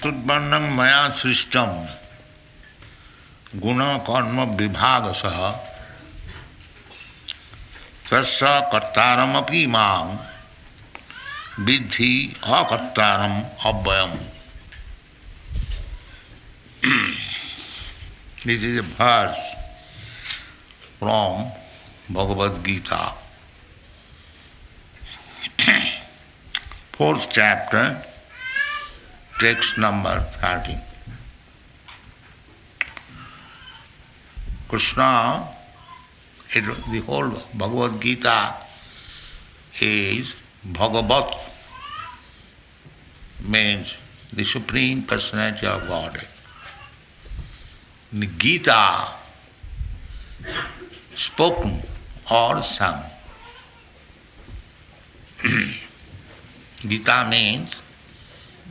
Tudvarnam maya srishtam guna karma vibhagasaha tasya kartaram api mam vidhi akartaram abhyam. This is a verse from Bhagavad Gita, 4th chapter, text number 13. Krishna, the whole Bhagavad Gita is Bhagavat, means the Supreme Personality of Godhead. The Gita, spoken or sung. Gita means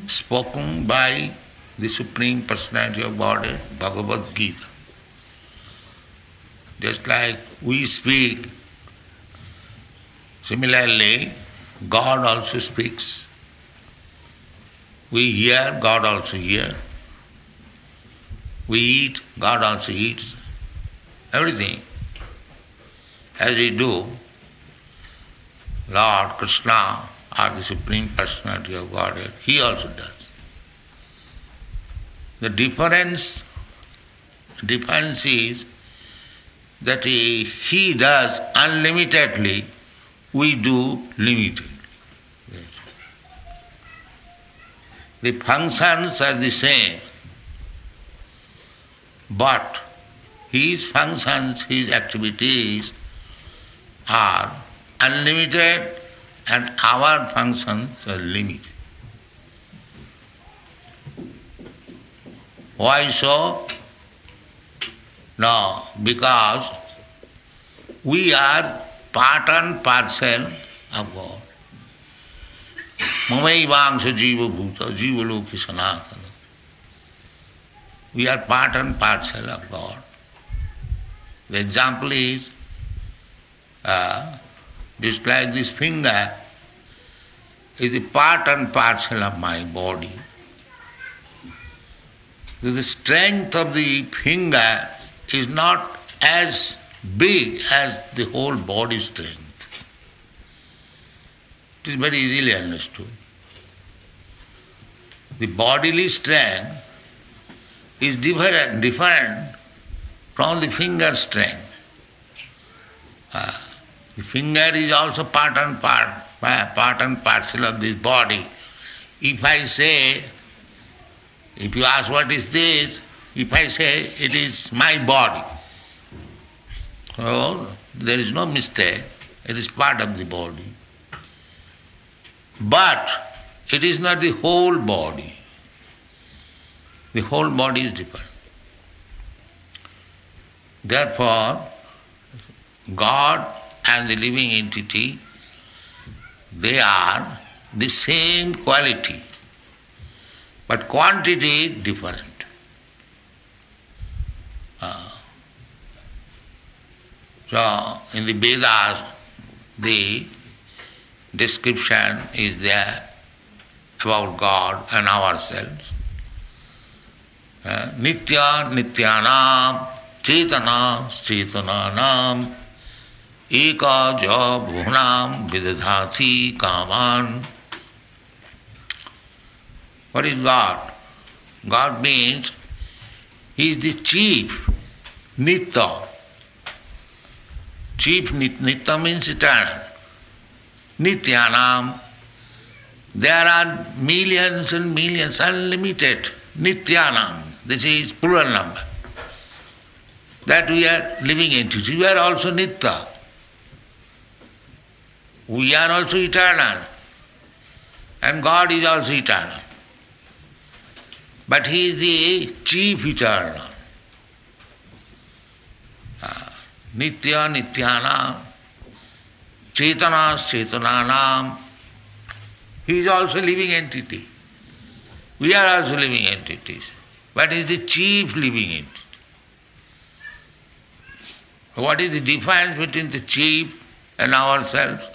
spoken by the Supreme Personality of Godhead, Bhagavad Gita. Just like we speak, similarly, God also speaks. We hear, God also hears. We eat, God also eats. Everything. As we do, Lord Krishna, or the Supreme Personality of Godhead, He also does. The difference is that He does unlimitedly, we do limitedly. The functions are the same, but His functions, His activities are unlimited and our functions are limited. Why so? No, because we are part and parcel of God. Mamaivangsha jiva bhuta, jiva loki sanatana. We are part and parcel of God. The example is, just like this finger is a part and parcel of my body. The strength of the finger is not as big as the whole body strength. It is very easily understood. The bodily strength is different from the finger strength. The finger is also part and parcel of this body. If I say, if you ask what is this, if I say it is my body, so there is no mistake, it is part of the body. But it is not the whole body. The whole body is different. Therefore, God and the living entity, they are the same quality, but quantity different. So, in the Vedas, the description is there about God and ourselves. Nitya nityanam cetana cetananam eka ja bhunam vidadhati kaman. What is God? God means He is the chief, nitya. Chief nitya means eternal. Nityanam, there are millions and millions, unlimited. Nityanam, this is plural number. That we are living entities. We are also nitya. We are also eternal. And God is also eternal. But He is the chief eternal. Nitya nityanam, cetanas cetananam. He is also living entity. We are also living entities. But He is the chief living entity. What is the difference between the chief and ourselves?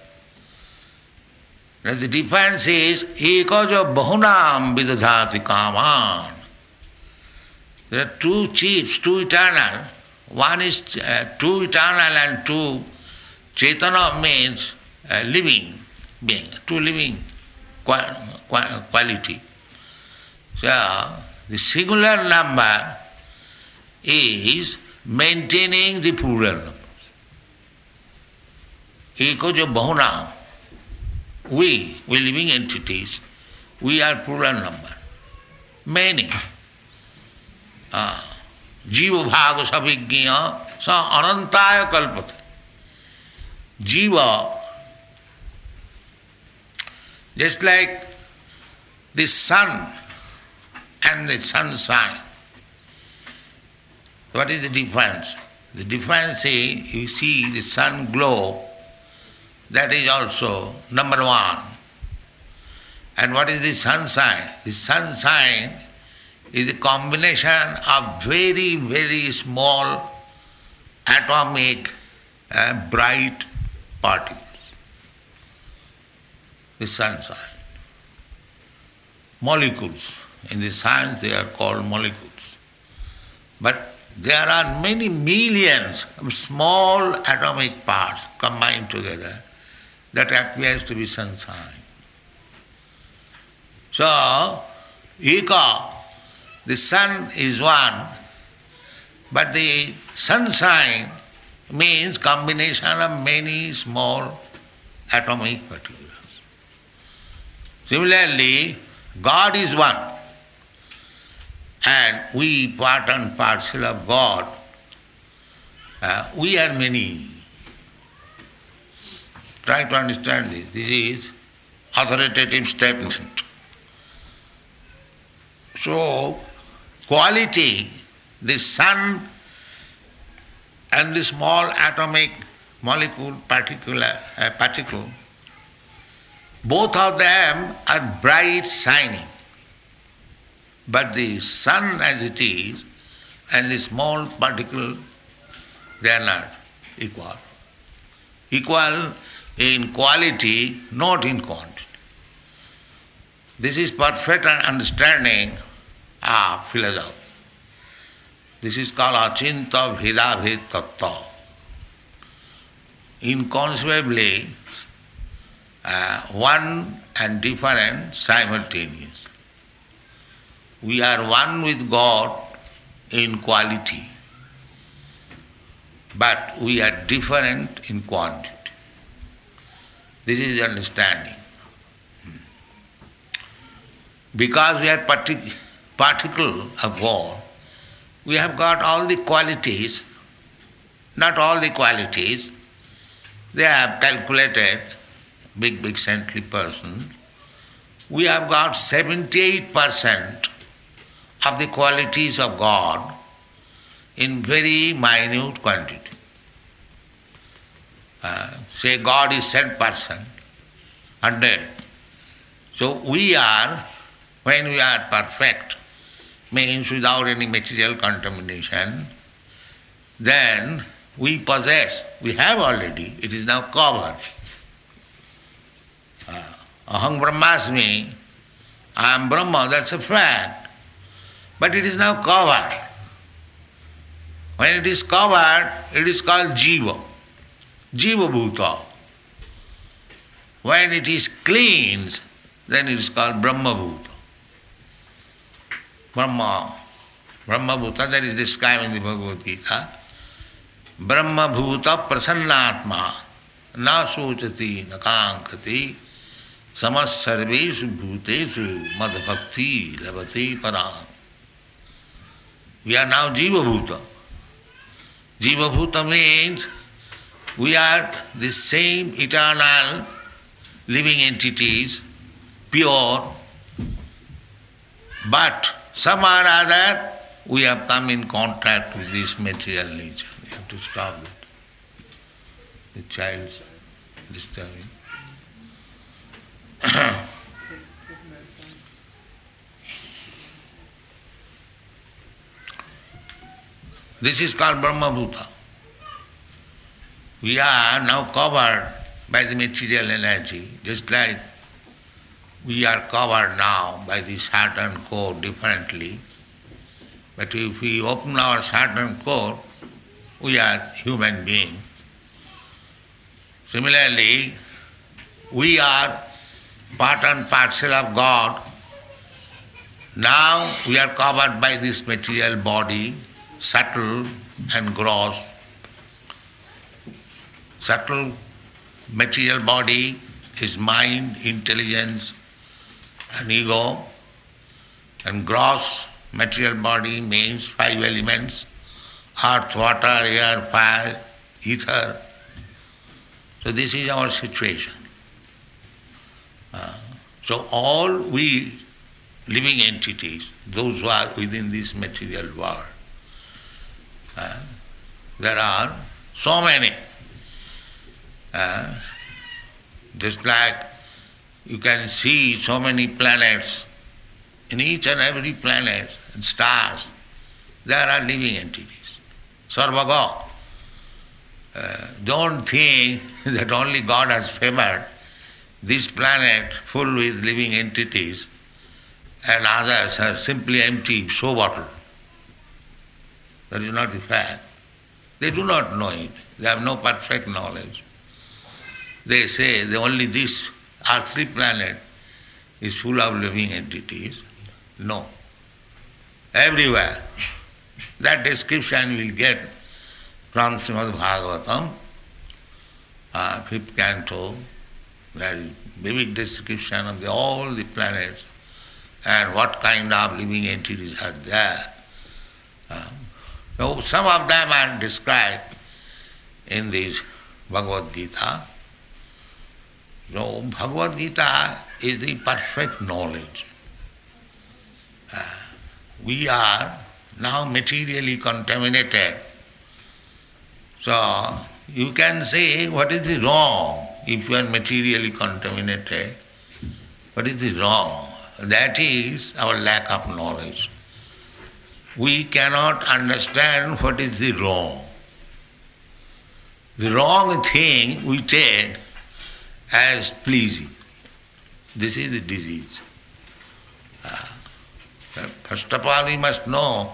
Now the difference is ekaja bahunam vidadhati kaman. There are two chiefs, two eternal. One is two eternal and two Chaitanya means living being, two living quality. So the singular number is maintaining the plural numbers. Ekaja bahunam. We living entities, we are plural number. Many. Jiva bhaga savijña sa anantaya kalpate. Jiva, just like the sun and the sunshine. What is the difference? The difference is, you see the sun glow, that is also number one. And what is the sunshine? The sunshine is a combination of very, very small atomic bright particles. The sunshine. Molecules. In the science they are called molecules. But there are many millions of small atomic parts combined together that appears to be sunshine. So, eka, the sun is one, but the sunshine means combination of many small atomic particles. Similarly, God is one, and we part and parcel of God, we are many. Try to understand this. This is authoritative statement. So, quality, the sun and the small atomic molecule, particle, both of them are bright, shining. But the sun as it is and the small particle, they are not equal. Equal in quality, not in quantity. This is perfect understanding of philosophy. This is called achinta bheda bhed tattva. Inconceivably, one and different simultaneously. We are one with God in quality, but we are different in quantity. This is the understanding. Because we are particle of God, we have got all the qualities, not all the qualities. They have calculated, big saintly person, we have got 78% of the qualities of God in very minute quantity. Say God is 10%, 100. So we are, when we are perfect, means without any material contamination, then we possess, we have already, it is now covered. Aham Brahmasmi, I am Brahma, that's a fact. But it is now covered. When it is covered, it is called Jiva. Jiva Bhuta. When it is cleansed, then it is called Brahma Bhuta. Brahma Bhuta, that is described in the Bhagavad Gita. Brahma Bhuta Prasannatma na sochati na kankati samas sarveshu bhutesu madbhakti labati param. We are now Jiva Bhuta. Jiva Bhuta means we are the same eternal living entities, pure, but somehow or other we have come in contact with this material nature. We have to stop that. The child is disturbing. This is called Brahma Bhuta. We are now covered by the material energy, just like we are covered now by the Saturn core differently. But if we open our Saturn core, we are human beings. Similarly, we are part and parcel of God. Now we are covered by this material body, subtle and gross. Subtle material body is mind, intelligence and ego, and gross material body means five elements: earth, water, air, fire, ether. So this is our situation. So all we living entities, those who are within this material world, there are so many. Just like you can see so many planets, in each and every planet and stars, there are living entities. Sarvaga. Don't think that only God has favored this planet full with living entities and others are simply empty, show bottle. That is not the fact. They do not know it. They have no perfect knowledge. They say that only this earthly planet is full of living entities. No. Everywhere. That description we'll get from Srimad Bhagavatam, 5th canto. There is vivid description of all the planets and what kind of living entities are there. So some of them are described in this Bhagavad Gita. So Bhagavad Gita is the perfect knowledge. We are now materially contaminated. So you can say, what is the wrong if you are materially contaminated? What is the wrong? That is our lack of knowledge. We cannot understand what is the wrong. The wrong thing we take as pleasing. This is the disease. First of all, we must know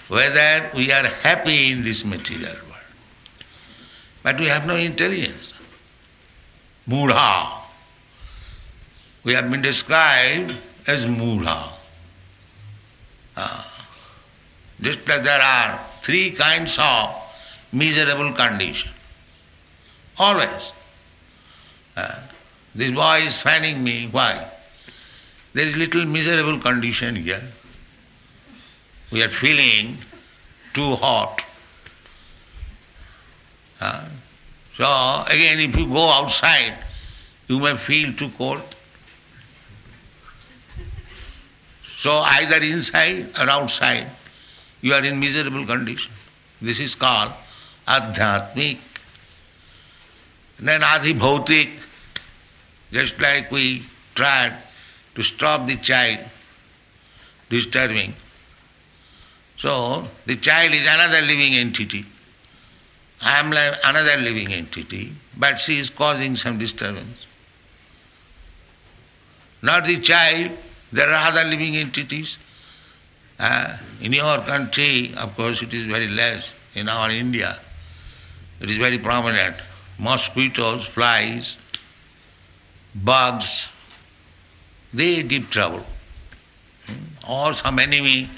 whether we are happy in this material world. But we have no intelligence. Mudha. We have been described as mudha. Just like there are three kinds of miserable condition. Always. This boy is fanning me. Why? There is little miserable condition here. We are feeling too hot. So again, if you go outside, you may feel too cold. So either inside or outside, you are in miserable condition. This is called adhyatmik. Then adhibhautik, just like we tried to stop the child disturbing. So the child is another living entity. I am like another living entity, but she is causing some disturbance. Not the child, there are other living entities. In your country, of course, it is very less. In our India, it is very prominent. Mosquitoes, flies, bugs, they give trouble. Or some enemy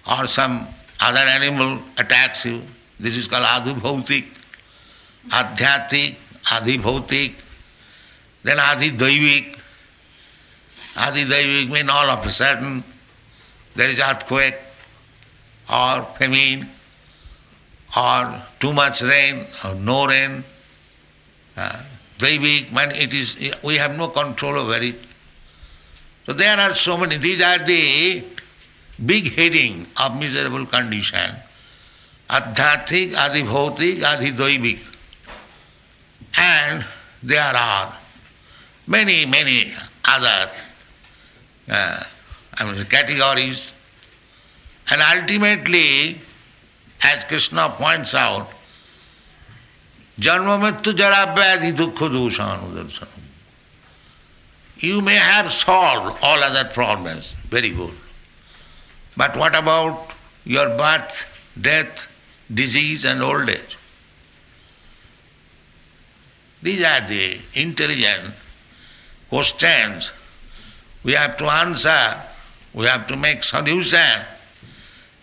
or some other animal attacks you. This is called adhibhautik, adhyatik, adhibhautik, then adhidaivik. Adhidaivik means all of a sudden there is earthquake or famine or too much rain or no rain. Daivik means we have no control over it. So there are so many. These are the big heading of miserable condition. Adhyatik, adhibhautik, adhidaivik. And there are many, many other categories. And ultimately, as Krishna points out, janma mrityu jara vyadhi dukkha doshanudarsanam. You may have solved all other problems, very good. But what about your birth, death, disease and old age? These are the intelligent questions we have to answer, we have to make solution.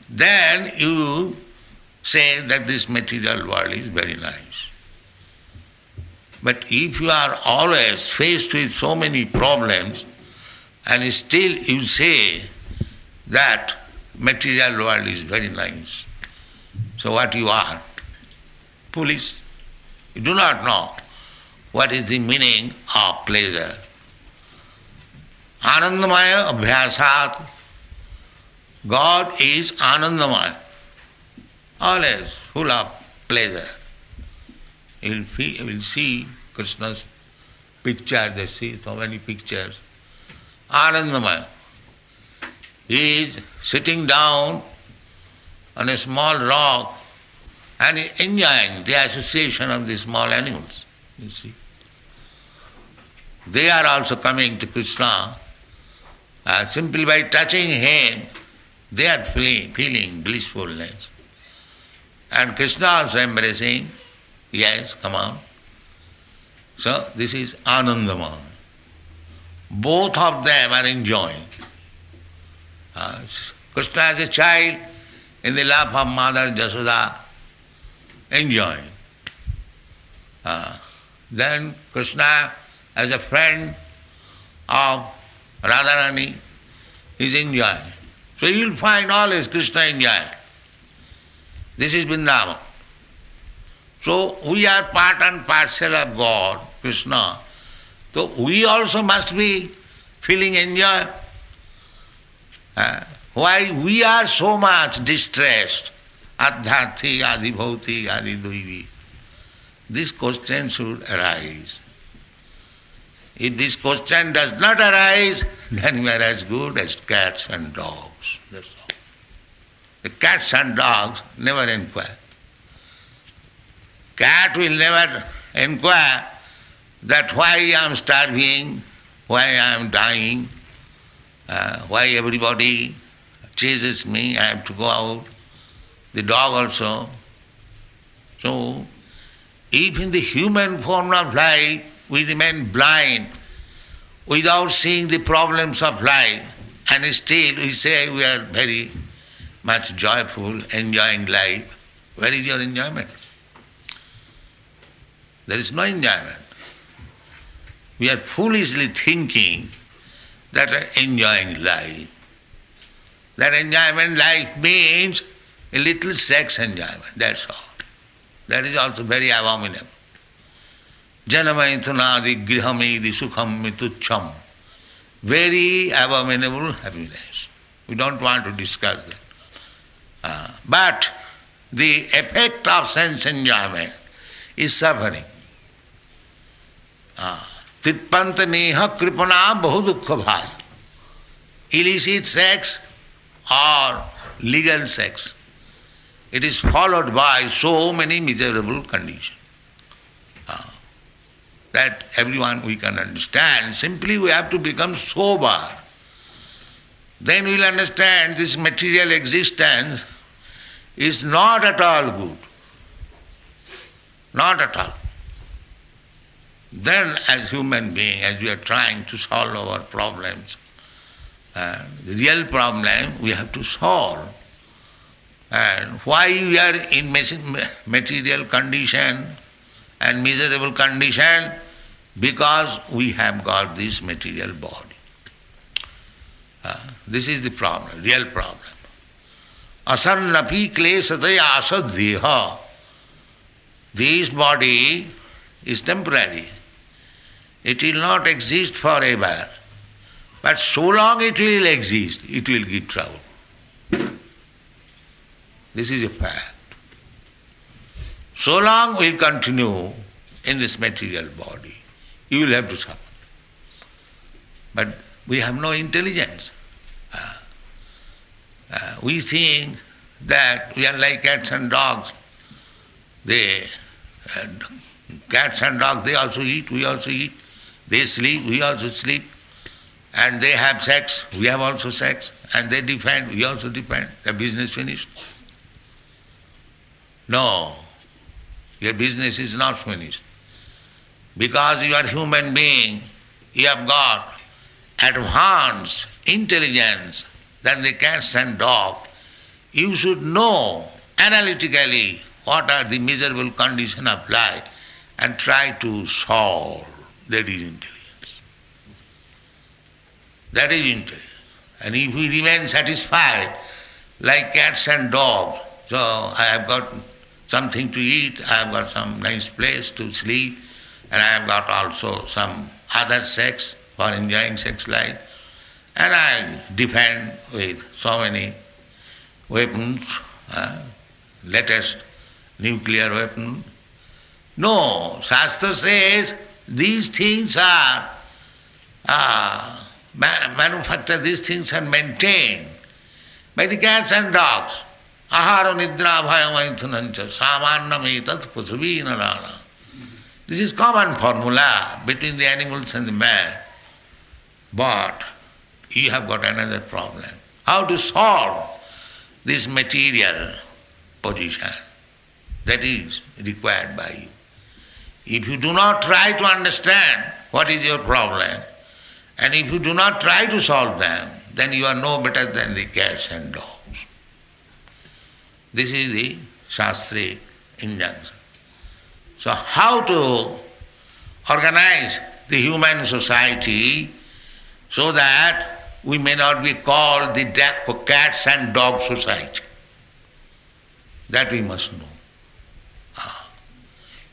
Then you say that this material world is very nice. But if you are always faced with so many problems and still you say that material world is very nice, so what you are? Foolish. You do not know what is the meaning of pleasure. Anandamaya abhyasat. God is Anandamaya, always full of pleasure. You will see Krishna's picture, they see so many pictures. Anandamaya. He is sitting down on a small rock and enjoying the association of the small animals, you see. They are also coming to Krishna. Simply by touching him, they are feeling blissfulness. And Krishna also embracing, yes, come on. So this is Anandamaya. Both of them are enjoying. Krishna as a child in the lap of Mother Jasoda, enjoying. Then Krishna as a friend of Radharani is enjoying. So you will find always Krishna enjoying. This is Vrindavan. So we are part and parcel of God, Krishna. So we also must be feeling enjoy. Why we are so much distressed? Adhyati, adhibhauti, adidhuivi. This question should arise. If this question does not arise, then we are as good as cats and dogs. That's all. The cats and dogs never inquire. Cat will never inquire that why I am starving, why I am dying, why everybody chases me, I have to go out. The dog also. So, if in the human form of life we remain blind without seeing the problems of life, and still we say we are very much joyful, enjoying life, where is your enjoyment? There is no enjoyment. We are foolishly thinking that enjoying life. That enjoyment life means a little sex enjoyment, that's all. That is also very abominable. Janamaithanadi grihamedi sukham mitucham. Very abominable happiness. We don't want to discuss that. But the effect of sense enjoyment is suffering. Tripanta neha kripana bahudukha bhal. Illicit sex or legal sex. It is followed by so many miserable conditions. That everyone we can understand. Simply we have to become sober. Then we will understand this material existence is not at all good. Not at all. Then as human beings, as we are trying to solve our problems, the real problem we have to solve. And why we are in material condition and miserable condition? Because we have got this material body. This is the problem, real problem. Asannapi klesataya asaddeha. This body is temporary. It will not exist forever. But so long it will exist, it will give trouble. This is a fact. So long we will continue in this material body, you will have to suffer. But we have no intelligence. We think that we are like cats and dogs. Cats and dogs, they also eat, we also eat. They sleep, we also sleep. And they have sex, we have also sex, and they defend, we also defend. The business finished. No, your business is not finished. Because you are human being, you have got advanced intelligence than the cats and dogs. You should know analytically what are the miserable conditions of life and try to solve. That is intelligence. That is intelligence. And if we remain satisfied like cats and dogs, so I have got something to eat, I have got some nice place to sleep, and I have got also some other sex for enjoying sex life, and I defend with so many weapons, latest nuclear weapon. No, Shastra says these things are manufactured, these things are maintained by the cats and dogs. Ahara nidra bhayamaithunancha samannam etat pusavina rana. This is common formula between the animals and the man. But you have got another problem. How to solve this material position that is required by you. If you do not try to understand what is your problem, and if you do not try to solve them, then you are no better than the cats and dogs. This is the Shastric injunction. So how to organize the human society so that we may not be called the cats and dog society? That we must know.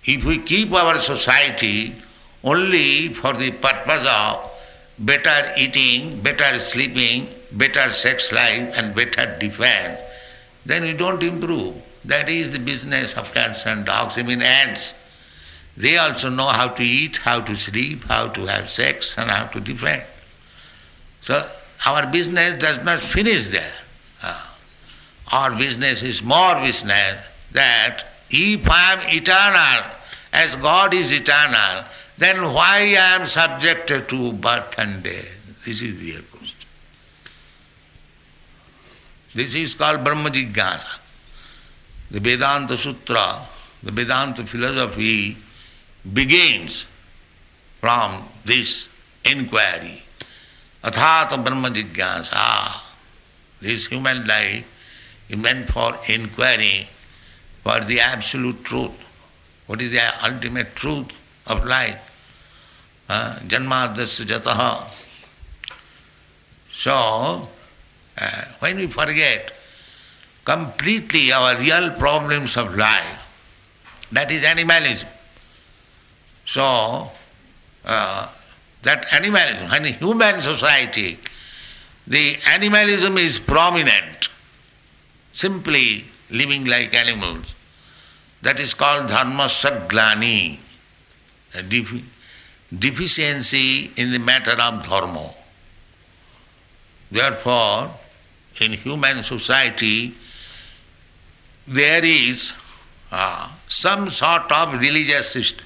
If we keep our society only for the purpose of better eating, better sleeping, better sex life and better defense, then we don't improve. That is the business of cats and dogs, even ants. They also know how to eat, how to sleep, how to have sex and how to defend. So our business does not finish there. Our business is more business that if I am eternal, as God is eternal, then why I am subjected to birth and death? This is the real question. This is called Brahma Jigyasa. The Vedanta Sutra, the Vedanta philosophy begins from this inquiry. Athata Brahma Jigyasa. This human life is meant for inquiry for the absolute truth. What is the ultimate truth of life? Janmadasya jataha. So, when we forget completely our real problems of life, that is animalism. So, that animalism, in human society, the animalism is prominent, simply living like animals. That is called dharma saglani, a deficiency in the matter of dharma. Therefore, in human society, there is some sort of religious system.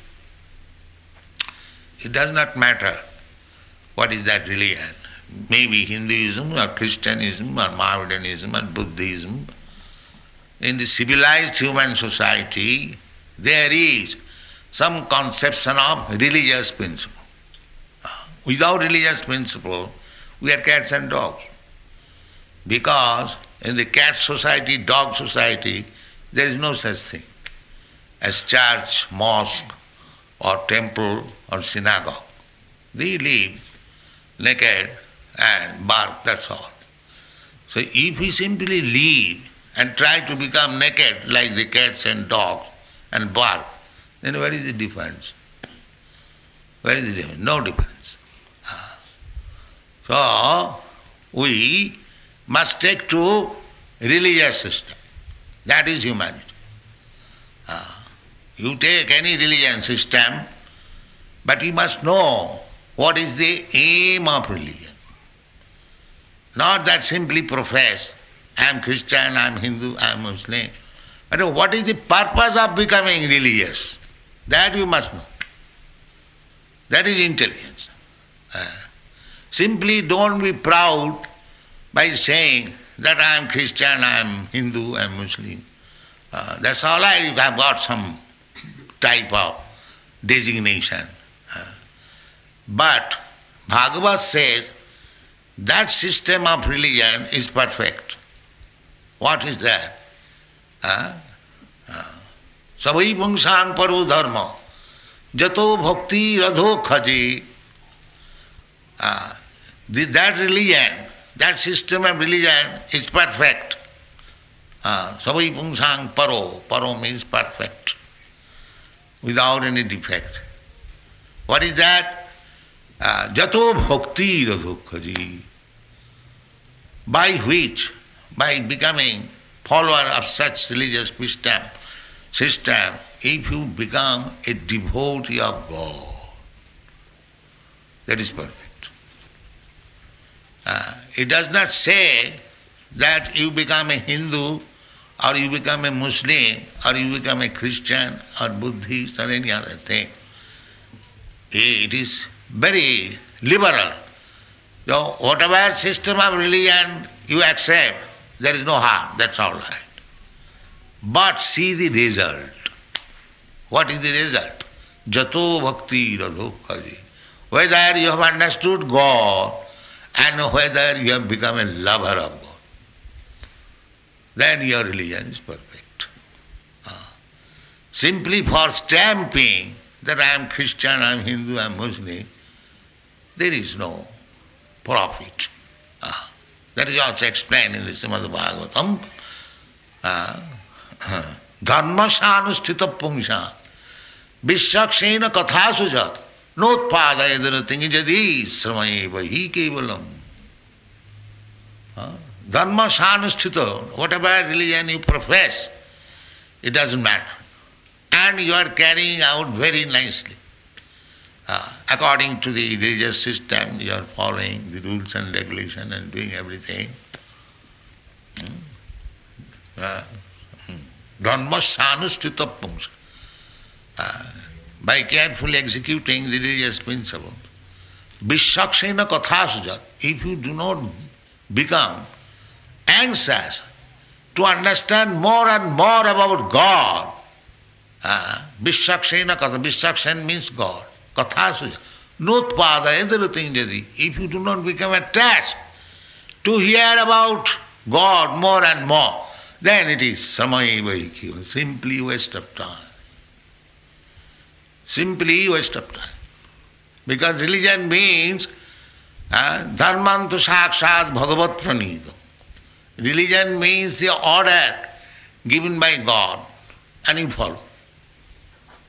It does not matter what is that religion. Maybe Hinduism or Christianism or Mohammedanism or Buddhism. In the civilized human society, there is some conception of religious principle. Without religious principle, we are cats and dogs. Because in the cat society, dog society, there is no such thing as church, mosque, or temple, or synagogue. They live naked and bark, that's all. So if we simply live and try to become naked like the cats and dogs and bark, then where is the difference? Where is the difference? No difference. So we must take to religious system. That is humanity. You take any religion system, but you must know what is the aim of religion. Not that simply profess, I am Christian, I am Hindu, I am Muslim. But what is the purpose of becoming religious? That you must know. That is intelligence. Simply don't be proud by saying that I am Christian, I am Hindu, I am Muslim. That's all right, you have got some type of designation. But Bhagavad says that system of religion is perfect. What is that? Savai pungsang paro dharma jato bhakti radho khaji. That religion, that system of religion is perfect. Savai pungsang paro means perfect, without any defect. What is that? Jato bhakti radho khaji. By which, by becoming follower of such religious system, if you become a devotee of God, that is perfect. It does not say that you become a Hindu, or you become a Muslim, or you become a Christian, or Buddhist, or any other thing. It is very liberal. So whatever system of religion you accept, there is no harm, that's all right. But see the result. What is the result? Jato bhakti radho khaji. Whether you have understood God and whether you have become a lover of God, then your religion is perfect. Simply for stamping that I am Christian, I am Hindu, I am Muslim, there is no profit. That is also explained in the Srimad Bhagavatam. Dharma sanustita pungsha vishakshena kathasujat notpadayadaratingi jadi sramaeva hi kevalam. Dharma sanustita, whatever religion you profess, it doesn't matter. And you are carrying out very nicely. According to the religious system, you are following the rules and regulations and doing everything. Dharma sanustita pungsha. By carefully executing the religious principles. Vishakshena kathasujat. If you do not become anxious to understand more and more about God, Vishakshena katha, Vishakshena means God. Kathasujat. Notpada edarating jadi. If you do not become attached to hear about God more and more, then it is samayeva, simply waste of time. Simply waste of time. Because religion means dharmantu sakshat bhagavat pranidam. Religion means the order given by God, and you follow.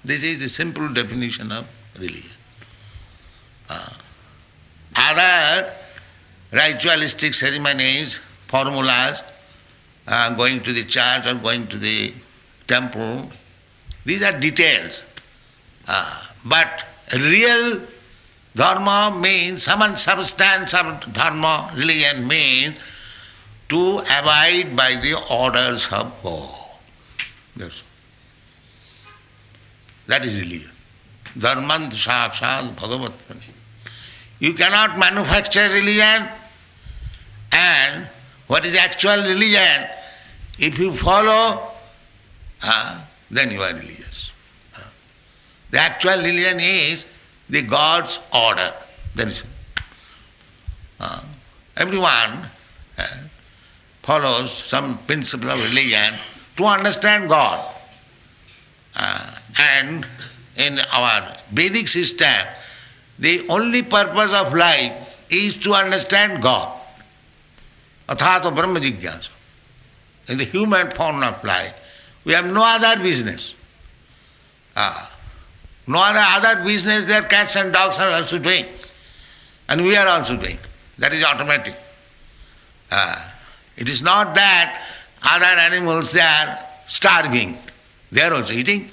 This is the simple definition of religion. Other ritualistic ceremonies, formulas, going to the church or going to the temple, these are details. But real dharma means, some substance of dharma, religion means to abide by the orders of God. Yes. That is religion. Dharmant sakshat bhagavat pranidam. You cannot manufacture religion, and what is actual religion, if you follow, then you are religious. The actual religion is the God's order. That is everyone follows some principle of religion to understand God. And in our Vedic system, the only purpose of life is to understand God. Athato Brahma Jigyasa. In the human form of life, we have no other business. No other business their cats and dogs are also doing. And we are also doing. That is automatic. It is not that other animals, they are starving. They are also eating.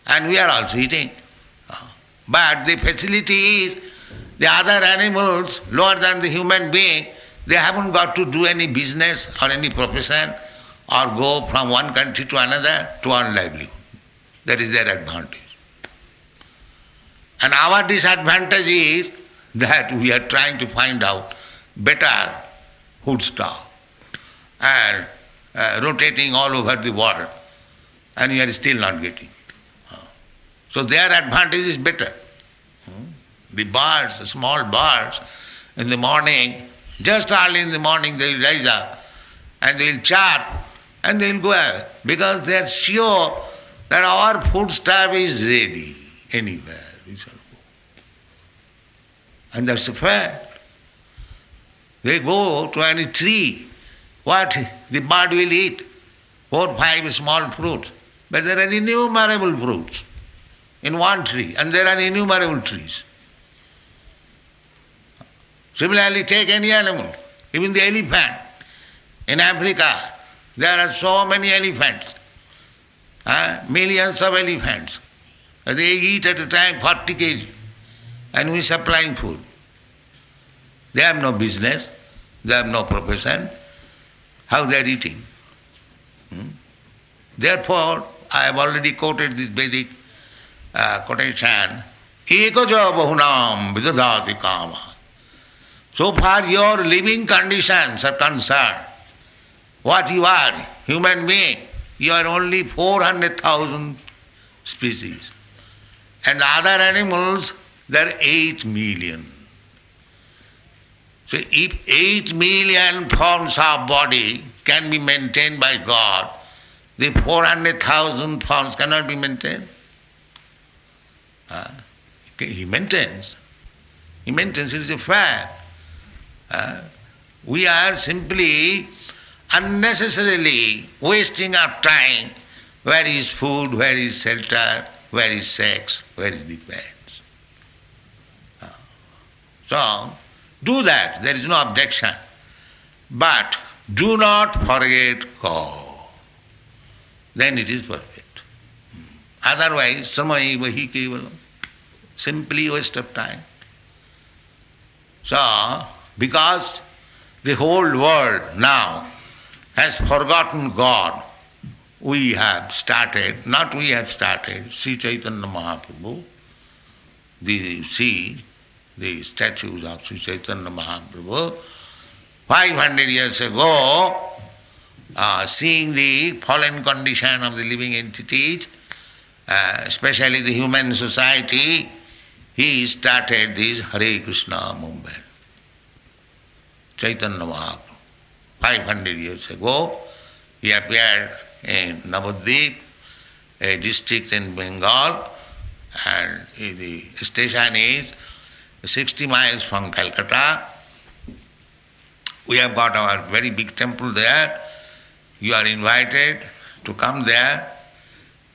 And we are also eating. But the facility is, the other animals, lower than the human being, they haven't got to do any business or any profession or go from one country to another to earn livelihood. That is their advantage. And our disadvantage is that we are trying to find out better food stuff and rotating all over the world, and we are still not getting. So their advantage is better. The birds, the small birds, in the morning, just early in the morning they will rise up and they will chirp and they will go away because they are sure that our food stuff is ready anywhere. We shall go. And that's a fact. They go to any tree. What the bird will eat? 4, 5 small fruits. But there are innumerable fruits in one tree, and there are innumerable trees. Similarly, take any animal, even the elephant. In Africa, there are so many elephants, millions of elephants. They eat at a time 40 kg, and we are supplying food. They have no business, they have no profession. How they are eating? Therefore, I have already quoted this Vedic quotation, ekaja bahunam vidadati kama. So far your living conditions are concerned, what you are, human being, you are only 400,000 species. And the other animals, there are 8 million. So if 8 million forms of body can be maintained by God, the 400,000 forms cannot be maintained. He maintains. He maintains, it is a fact. We are simply unnecessarily wasting our time. Where is food, where is shelter, where is sex, where is defense? So, do that, there is no objection. But do not forget God. Then it is perfect. Otherwise, samaya vahi kevalam. Simply waste of time. So, because the whole world now has forgotten God, we have started, Sri Chaitanya Mahaprabhu, the statues of Sri Chaitanya Mahaprabhu, 500 years ago, seeing the fallen condition of the living entities, especially the human society, he started this Hare Krishna movement. Chaitanya Mahaprabhu, 500 years ago, he appeared in Navadvip, a district in Bengal, and the station is 60 miles from Calcutta. We have got our very big temple there. You are invited to come there,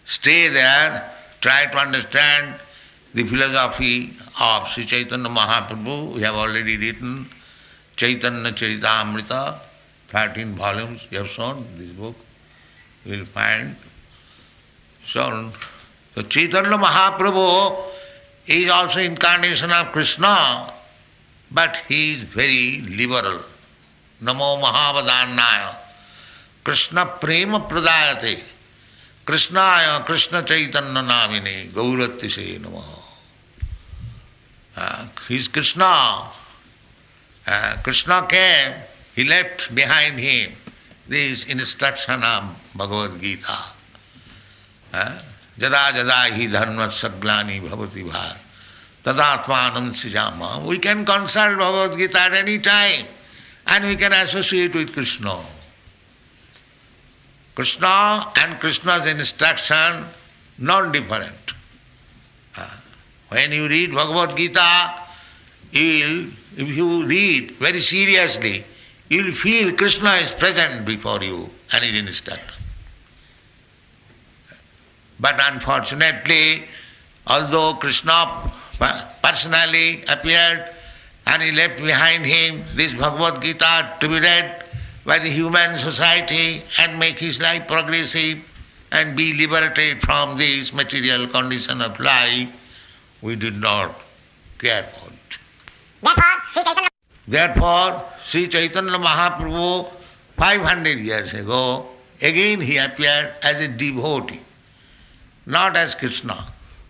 stay there, try to understand the philosophy of Sri Chaitanya Mahaprabhu. We have already written Chaitanya Charitamrita, 13 volumes we have shown, this book you will find shown. So Chaitanya Mahaprabhu is also incarnation of Krishna, but he is very liberal. Namo Mahavadannaya Krishna Prema Pradayate Krishnaya Krishna Chaitanya Namine Gauratishe Namaha. He is Krishna. Krishna came, he left behind him this instruction of Bhagavad Gita. Jada jada hi dharma saglani bhavati bhar tadatmanam sijama. We can consult Bhagavad Gita at any time and we can associate with Krishna. Krishna and Krishna's instruction not different. When you read Bhagavad Gita, if you read very seriously, you will feel Krishna is present before you and is instructor. But unfortunately, although Krishna personally appeared and he left behind him this Bhagavad Gita to be read by the human society and make his life progressive and be liberated from this material condition of life, we did not care for it. Therefore, Sri Chaitanya Mahaprabhu, 500 years ago, again he appeared as a devotee, not as Krishna.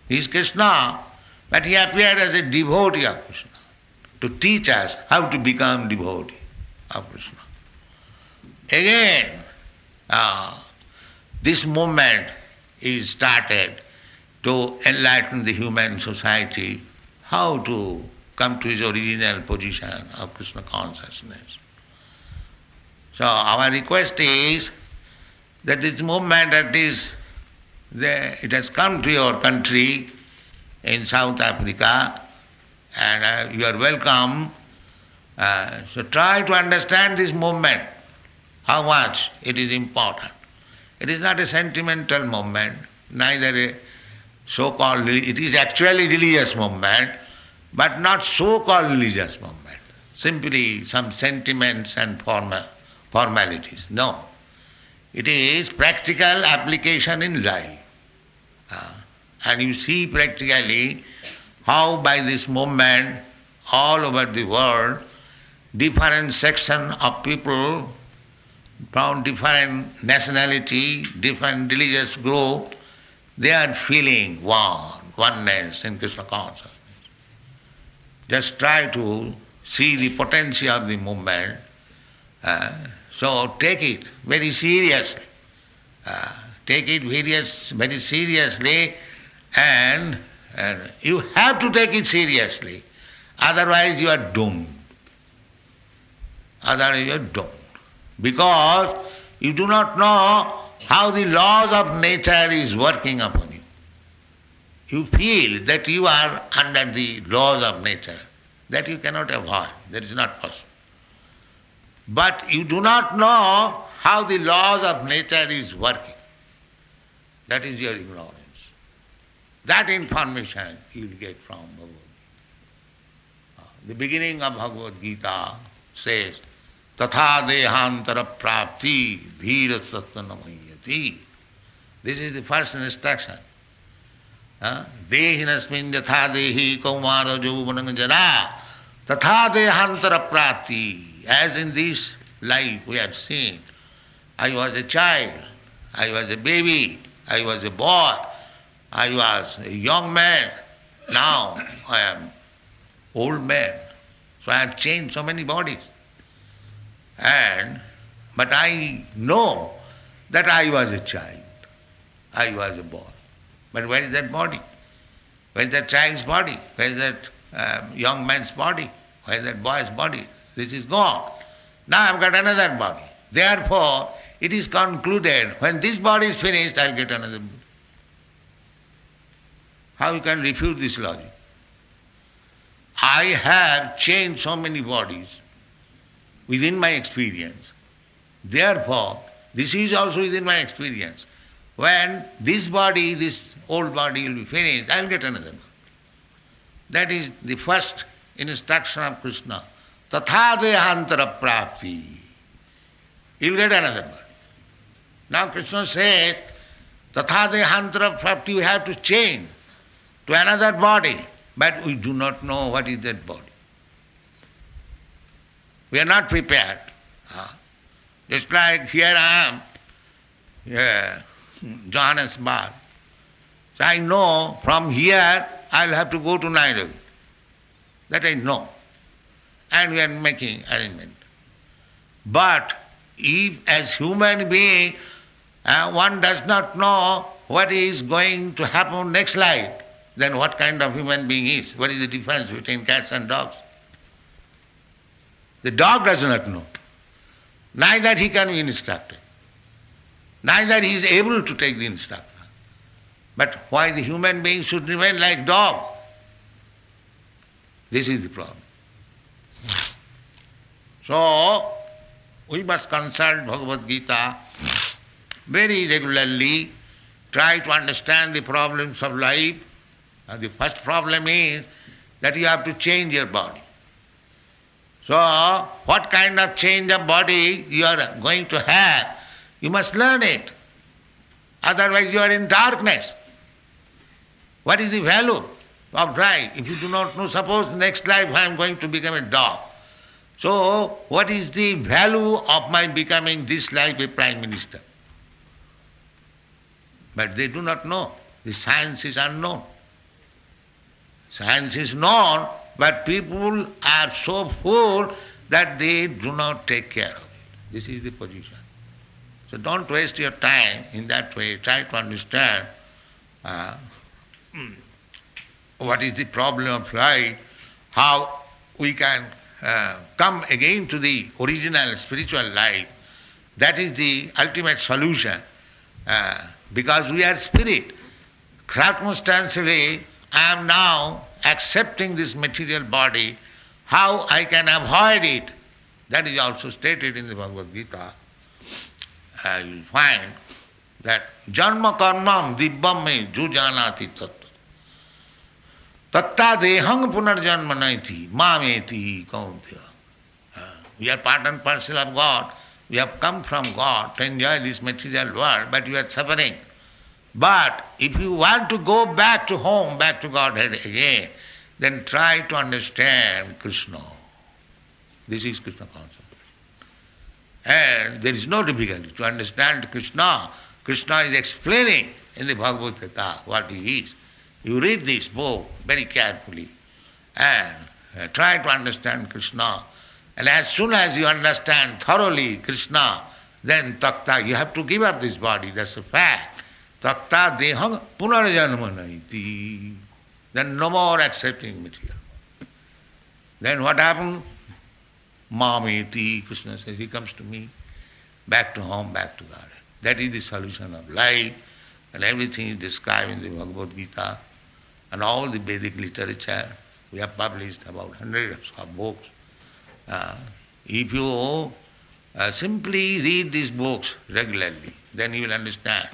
He is Krishna, but he appeared as a devotee of Krishna. to teach us how to become devotee of Krishna. Again, this movement is started to enlighten the human society how to come to his original position of Krishna consciousness. So our request is that this movement it has come to your country in South Africa, and you are welcome. So try to understand this movement, how much it is important. It is not a sentimental movement, neither a so-called, it is actually religious movement, but not so-called religious movement, simply some sentiments and formalities. No. It is practical application in life. And you see practically how by this movement all over the world, different section of people from different nationality, different religious group, they are feeling oneness in Krishna consciousness. Just try to see the potential of the movement. So take it very seriously. Take it very seriously, and you have to take it seriously. Otherwise you are doomed. Otherwise you are doomed. Because you do not know how the laws of nature is working upon you. You feel that you are under the laws of nature, that you cannot avoid, that is not possible. But you do not know how the laws of nature is working. That is your ignorance. That information you will get from Bhagavad Gita. The beginning of Bhagavad Gita says, Tatha dehantara prapti dhira sattanamayati. This is the first instruction. Dehinasmin yatha dehi kaumara jovanang jara tatha dehantara prapti. As in this life we have seen, I was a child, I was a baby, I was a boy, I was a young man, now I am old man. So I have changed so many bodies. But I know that I was a child, I was a boy. But where is that body? Where is that child's body? Where is that young man's body? Where is that boy's body? This is gone. Now I have got another body. Therefore, it is concluded, when this body is finished, I will get another body. How you can refute this logic? I have changed so many bodies within my experience. Therefore, this is also within my experience. When this body, this old body will be finished, I will get another body. That is the first instruction of Krishna. Tatha dehantara prapti. You will get another body. Now Krishna says, Tatha dehantara prapti, we have to change to another body. But we do not know what is that body. We are not prepared. Just like here I am, Johannesburg. So I know from here I will have to go to Nairobi. That I know. And we are making arrangement. But if as human being one does not know what is going to happen next life, then what kind of human being is? What is the difference between cats and dogs? The dog does not know. Neither he can be instructed. Neither he is able to take the instruction. But why the human being should remain like dog? This is the problem. So, we must consult Bhagavad Gita very regularly, try to understand the problems of life. And the first problem is that you have to change your body. So, what kind of change of body you are going to have, you must learn it. Otherwise you are in darkness. What is the value of life if you do not know? Suppose next life I am going to become a dog. So, what is the value of my becoming this life a prime minister? But they do not know. The science is unknown. Science is known but people are so full that they do not take care of it. This is the position. So don't waste your time in that way. Try to understand what is the problem of life, how we can come again to the original spiritual life. That is the ultimate solution. Because we are spirit. Circumstantially, I am now accepting this material body. How I can avoid it? That is also stated in the Bhagavad Gita. You will find that janma karmam dibbam me jujanati tattva. Tatta dehang punarjanma naiti mameti kaunteya. We are part and parcel of God. We have come from God to enjoy this material world, but we are suffering. But if you want to go back to home, back to Godhead again, then try to understand Krishna. This is Krishna concept. And there is no difficulty to understand Krishna. Krishna is explaining in the Bhagavad Gita what he is. You read this book very carefully and try to understand Krishna. And as soon as you understand thoroughly Krishna, then takta, you have to give up this body, that's a fact. Takta dehang punarjanma naiti. Then no more accepting material. Then what happened? Mameti, Krishna says, he comes to me, back to home, back to God. That is the solution of life, and everything is described in the Bhagavad Gita and all the Vedic literature. We have published about hundreds of books. If you simply read these books regularly, then you will understand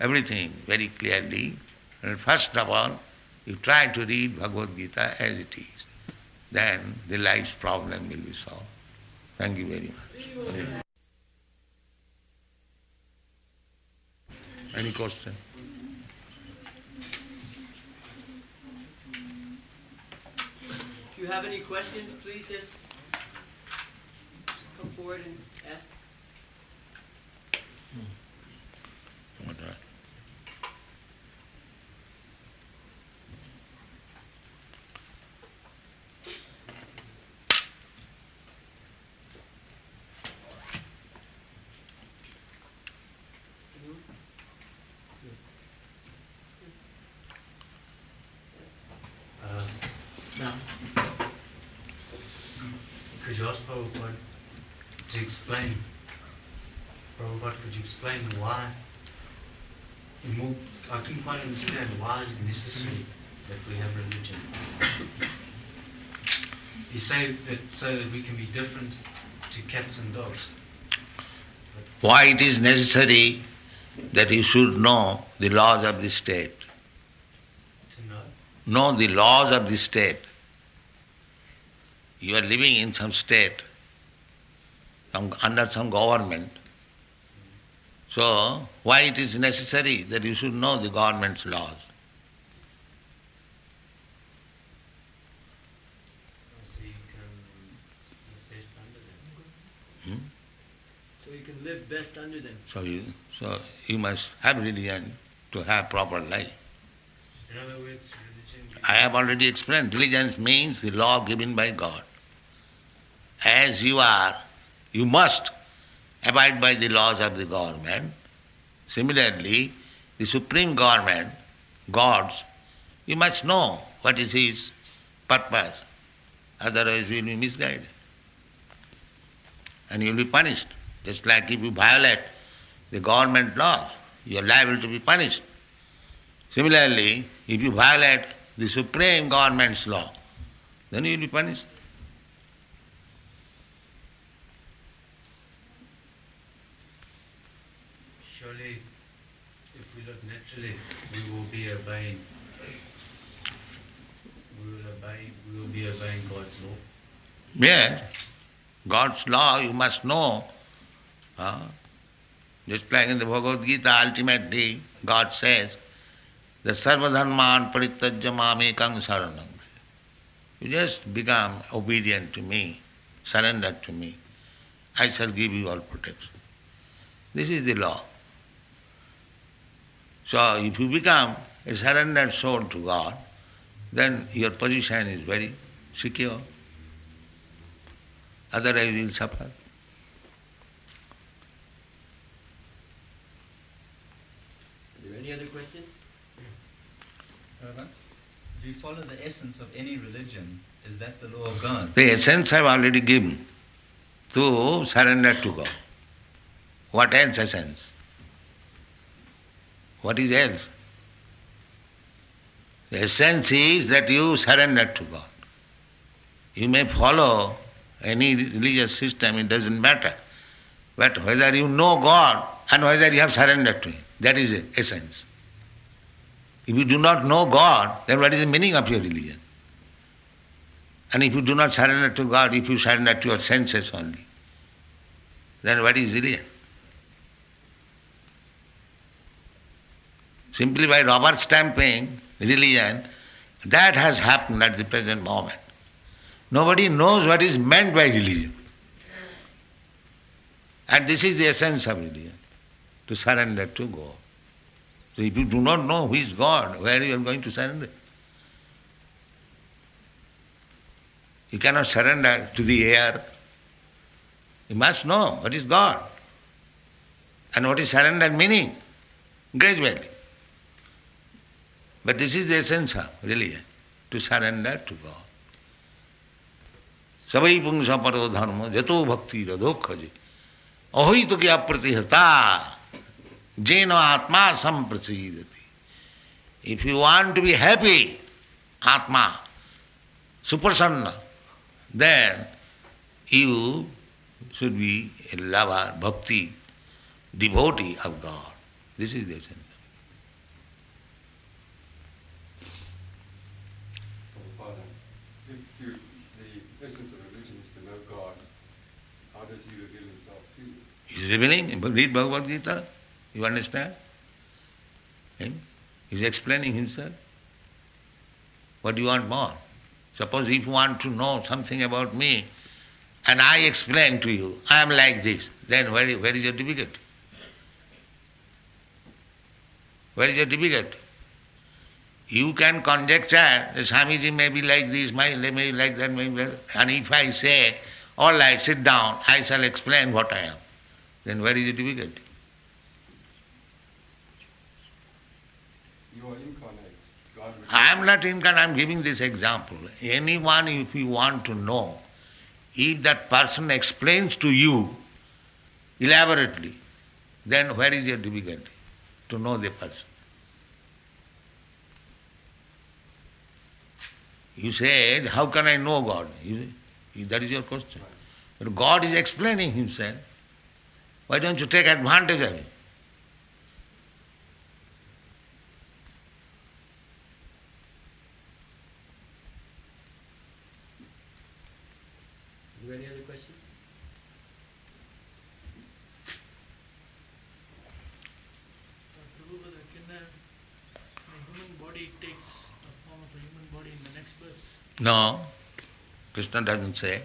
everything very clearly. And first of all, you try to read Bhagavad Gita as it is. Then the life's problem will be solved. Thank you very much. Any question? If you have any questions, please just come forward and ask. All right. Now, could you ask Prabhupada to explain, why, I couldn't quite understand why it's necessary that we have religion. You say that so that we can be different to cats and dogs. Why it is necessary that you should know the laws of the state. To know? Know the laws of the state. You are living in some state, under some government. So, why it is necessary that you should know the government's laws? So you can live best under them. So you can live best under them. So you must have religion to have proper life. In other words, religion... I have already explained. Religion means the law given by God. As you are, you must abide by the laws of the government. Similarly, the supreme government, gods, you must know what is his purpose. Otherwise you will be misguided. And you will be punished. Just like if you violate the government laws, you are liable to be punished. Similarly, if you violate the supreme government's law, then you will be punished. Surely, if we look naturally, we will be obeying. We will be obeying God's law. Yes, God's law you must know. Just like in the Bhagavad Gita, ultimately God says, the sarvadharman parityajya mamekam saranam. You just become obedient to me, surrender to me. I shall give you all protection. This is the law. So if you become a surrendered soul to God, then your position is very secure. Otherwise you will suffer. Are there any other questions? Do you follow the essence of any religion? Is that the law of God? The essence I have already given, to surrender to God. What else essence? What is else? The essence is that you surrender to God. You may follow any religious system, it doesn't matter. But whether you know God and whether you have surrendered to Him, that is the essence. If you do not know God, then what is the meaning of your religion? And if you do not surrender to God, if you surrender to your senses only, then what is religion? Simply by rubber stamping religion, that has happened at the present moment. Nobody knows what is meant by religion. And this is the essence of religion, to surrender to God. So if you do not know who is God, where you are going to surrender? You cannot surrender to the air. You must know what is God and what is surrender meaning, gradually. But this is the essence of religion, to surrender to God. Savai pungsa paro dharma jato bhakti radhokhaji ahoito kya pratihata jena atma samprasidati. If you want to be happy, atma, suprasanna, then you should be a lover, bhakti, devotee of God. This is the essence. Father, if the essence of religion is to know God, how does He reveal Himself to you? He is revealing, read Bhagavad Gita, you understand? He is explaining Himself. What do you want more? Suppose if you want to know something about me, and I explain to you, I am like this, then where is your difficulty? Where is your difficulty? You can conjecture, the Swamiji may be like this, may be like that, may be like that. And if I say, all right, sit down, I shall explain what I am, then where is the difficulty? You are incarnate. God reveals. I am not incarnate, I am giving this example. Anyone, if you want to know, if that person explains to you elaborately, then where is your difficulty to know the person? You say, how can I know God? That is your question. But God is explaining Himself. Why don't you take advantage of it? Are there any other questions? Prabhupada, can a human body takes the form of a human body in the next verse? No, Krishna doesn't say.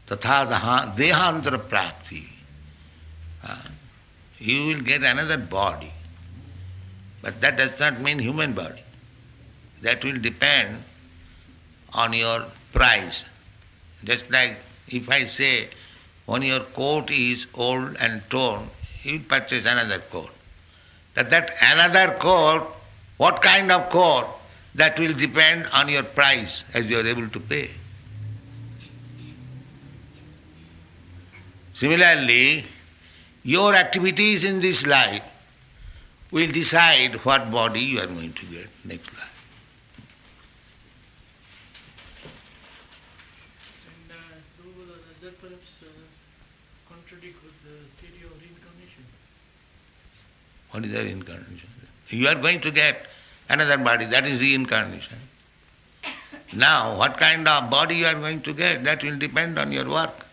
Tatha dehantara prapti. You will get another body. But that does not mean human body. That will depend on your price. Just like if I say, when your coat is old and torn, you purchase another coat. That another coat, what kind of coat, that will depend on your price as you are able to pay. Similarly, your activities in this life will decide what body you are going to get next life. And Prabhupada, does that perhaps contradict with the theory of reincarnation? What is the reincarnation? You are going to get another body, that is reincarnation. Now, what kind of body you are going to get, that will depend on your work.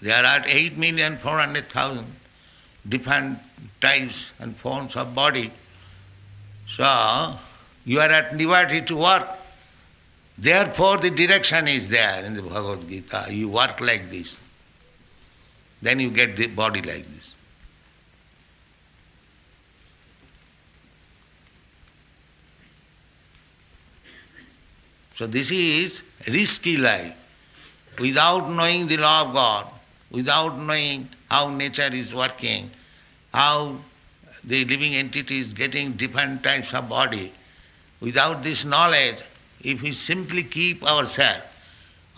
There are 8,400,000 different types and forms of body. So, you are at liberty to work. Therefore, the direction is there in the Bhagavad Gita. You work like this. Then you get the body like this. So this is risky life. Without knowing the law of God, without knowing how nature is working, how the living entity is getting different types of body, without this knowledge, if we simply keep ourselves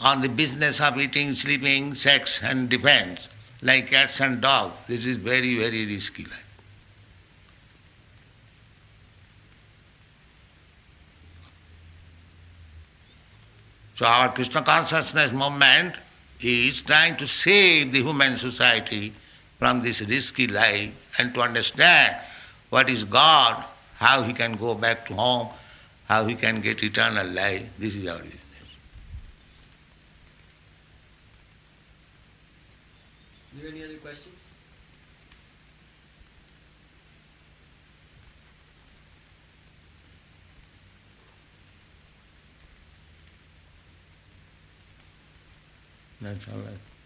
on the business of eating, sleeping, sex and defense, like cats and dogs, this is very, very risky life. So our Krishna consciousness movement is trying to save the human society from this risky life and to understand what is God, how he can go back to home, how he can get eternal life. This is our business. Are there any other questions? That's all right.